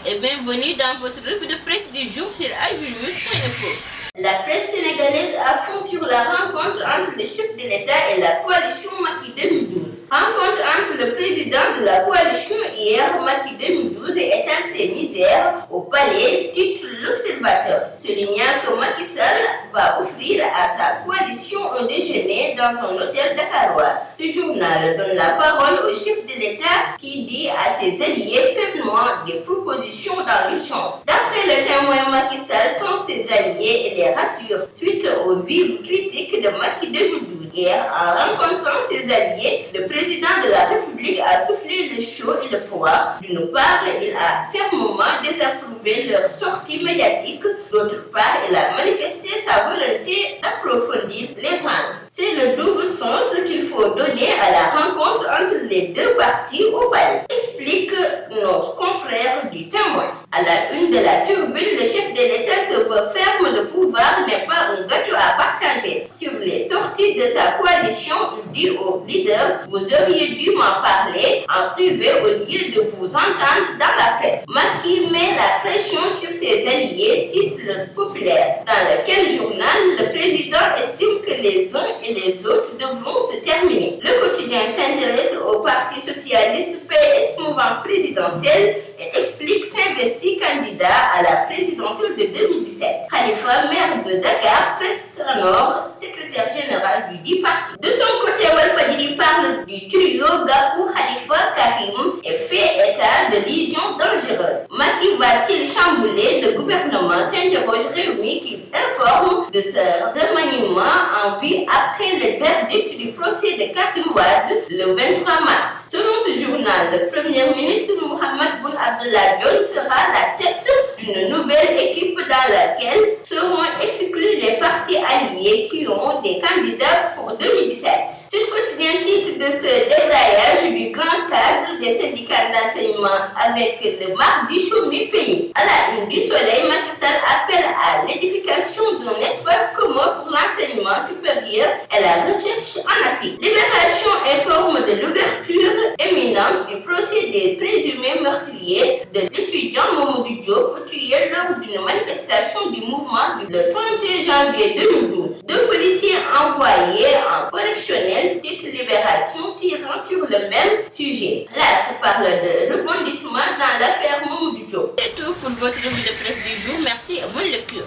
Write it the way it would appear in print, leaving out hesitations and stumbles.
et bienvenue dans votre revue de presse du jour sur ajunews.info. La presse sénégalaise à fond sur la rencontre entre le chef de l'État et la coalition Macky 2012. Rencontre entre le président de la coalition hier, Macky 2012, et étale ses misères au palais, titre l'Observateur, soulignant que Macky Sall va offrir à sa coalition un déjeuner dans un hôtel dakarois. Ce journal donne la parole au chef de l'État qui dit à ses alliés faiblement des propositions dans l'urgence. D'après le témoin, Macky Sall tend ses alliés et les rassure suite aux vives critiques de Macky 2012. Hier, en rencontrant ses alliés, le président de la République a soufflé le chaud et le froid. D'une part, il a fermement désapprouvé leur sortie médiatique. D'autre part, il a manifesté sa volonté d'approfondir les angles. C'est le double sens qu'il faut donner à la rencontre entre les deux partis au palais, explique nos confrères du témoin. À la une de la turbine, le chef de l'État se veut ferme, le pouvoir n'est pas un gâteau à partager. Sur les sorties de sa coalition, il dit aux leaders, vous auriez dû m'en parler en privé au lieu de vous entendre dans la presse. Macky met la pression sur ses alliés, titre le populaire. Dans lequel journal, le président estime que les uns et les autres devront se terminer. Le quotidien s'intéresse au Parti socialiste PS mouvance présidentielle et explique s'investir candidat à la présidentielle de 2017. Khalifa, maire de Dakar, Prestranor, secrétaire général du dit parti. De son côté, Walfadjri parle du trio Gakou, Khalifa, Karim et fait état de liaisons dangereuses. Macky va-t-il chambouler le gouvernement, s'interroge Réumi qui informe de ce remaniement en vue après le verdict du procès de Karim Wade le 23 mars. Selon ce journal, le premier ministre Mohamed Boun Abdallah Dionne sera la tête d'une nouvelle équipe dans laquelle seront exclus les partis alliés qui ont des candidats pour 2017. Ce quotidien titre de ce débrayage du grand cadre des syndicats d'enseignement avec le mardi chaud mi-pays. À la une du Soleil, Macky Sall appelle à l'édification d'un espace commun pour l'enseignement supérieur et la recherche en Afrique. Libération informe de l'ouverture imminente du procès des présumés meurtriers de l'étudiant Mamoudou Diop tué lors d'une manifestation du mouvement le 31 janvier 2012. Deux policiers envoyés en correctionnel, titre Libération, tirant sur le même sujet. Là, se parle de rebondissement dans l'affaire Mamoudou Diop. C'est tout pour votre revue de presse du jour. Merci et bonne lecture.